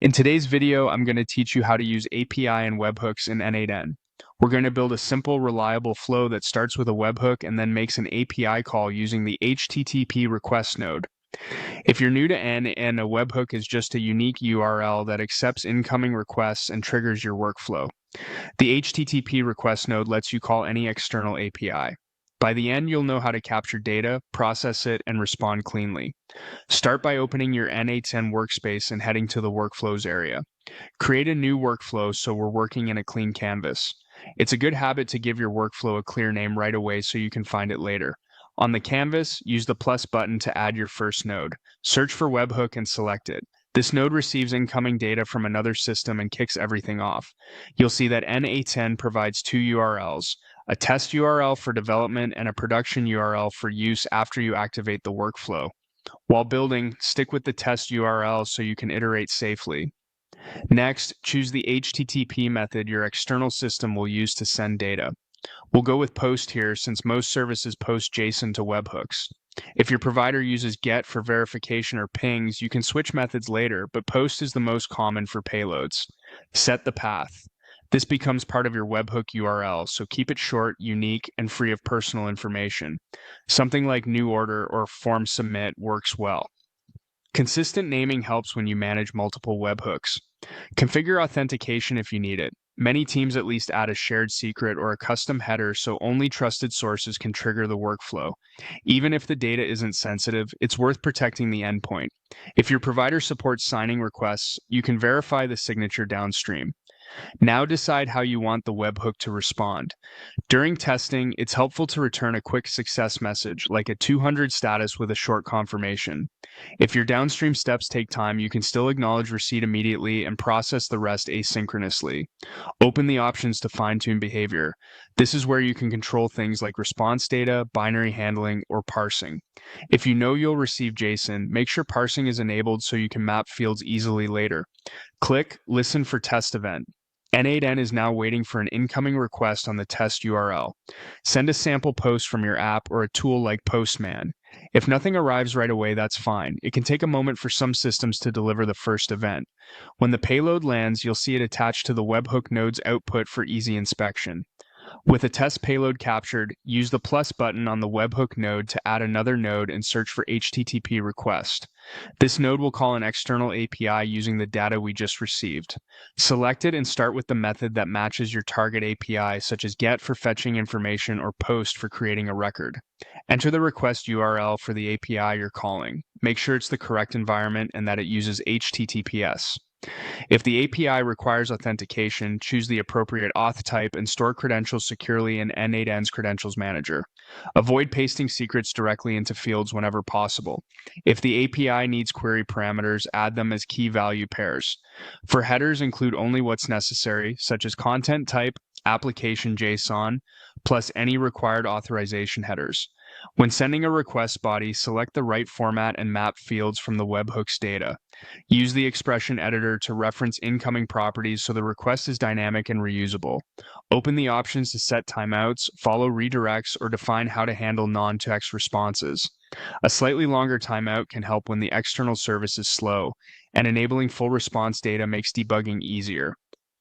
In today's video, I'm going to teach you how to use API and webhooks in N8N. We're going to build a simple, reliable flow that starts with a webhook and then makes an API call using the HTTP request node. If you're new to N8N, a webhook is just a unique URL that accepts incoming requests and triggers your workflow. The HTTP request node lets you call any external API. By the end, you'll know how to capture data, process it, and respond cleanly. Start by opening your N8N workspace and heading to the Workflows area. Create a new workflow so we're working in a clean canvas. It's a good habit to give your workflow a clear name right away so you can find it later. On the canvas, use the plus button to add your first node. Search for webhook and select it. This node receives incoming data from another system and kicks everything off. You'll see that N8N provides two URLs, a test URL for development and a production URL for use after you activate the workflow. While building, stick with the test URL so you can iterate safely. Next, choose the HTTP method your external system will use to send data. We'll go with POST here since most services post JSON to webhooks. If your provider uses GET for verification or pings, you can switch methods later, but POST is the most common for payloads. Set the path. This becomes part of your webhook URL, so keep it short, unique, and free of personal information. Something like new order or form submit works well. Consistent naming helps when you manage multiple webhooks. Configure authentication if you need it. Many teams at least add a shared secret or a custom header so only trusted sources can trigger the workflow. Even if the data isn't sensitive, it's worth protecting the endpoint. If your provider supports signing requests, you can verify the signature downstream. Now decide how you want the webhook to respond. During testing, it's helpful to return a quick success message, like a 200 status with a short confirmation. If your downstream steps take time, you can still acknowledge receipt immediately and process the rest asynchronously. Open the options to fine-tune behavior. This is where you can control things like response data, binary handling, or parsing. If you know you'll receive JSON, make sure parsing is enabled so you can map fields easily later. Click Listen for Test Event. N8N is now waiting for an incoming request on the test URL. Send a sample post from your app or a tool like Postman. If nothing arrives right away, that's fine. It can take a moment for some systems to deliver the first event. When the payload lands, you'll see it attached to the webhook node's output for easy inspection. With a test payload captured, use the plus button on the webhook node to add another node and search for HTTP request. This node will call an external API using the data we just received. Select it and start with the method that matches your target API, such as GET for fetching information or POST for creating a record. Enter the request URL for the API you're calling. Make sure it's the correct environment and that it uses HTTPS. If the API requires authentication, choose the appropriate auth type and store credentials securely in N8N's Credentials Manager. Avoid pasting secrets directly into fields whenever possible. If the API needs query parameters, add them as key value pairs. For headers, include only what's necessary, such as content type, application JSON, plus any required authorization headers. When sending a request body, select the right format and map fields from the webhook's data. Use the expression editor to reference incoming properties so the request is dynamic and reusable. Open the options to set timeouts, follow redirects, or define how to handle non-text responses. A slightly longer timeout can help when the external service is slow, and enabling full response data makes debugging easier.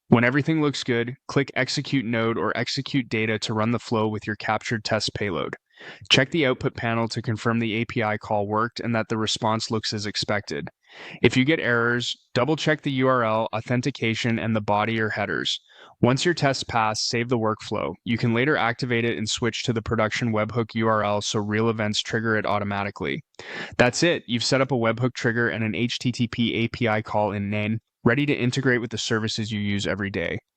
When everything looks good, click Execute Node or Execute Data to run the flow with your captured test payload. Check the output panel to confirm the API call worked and that the response looks as expected. If you get errors, double-check the URL, authentication, and the body or headers. Once your tests pass, save the workflow. You can later activate it and switch to the production webhook URL so real events trigger it automatically. That's it. You've set up a webhook trigger and an HTTP API call in N8N, ready to integrate with the services you use every day.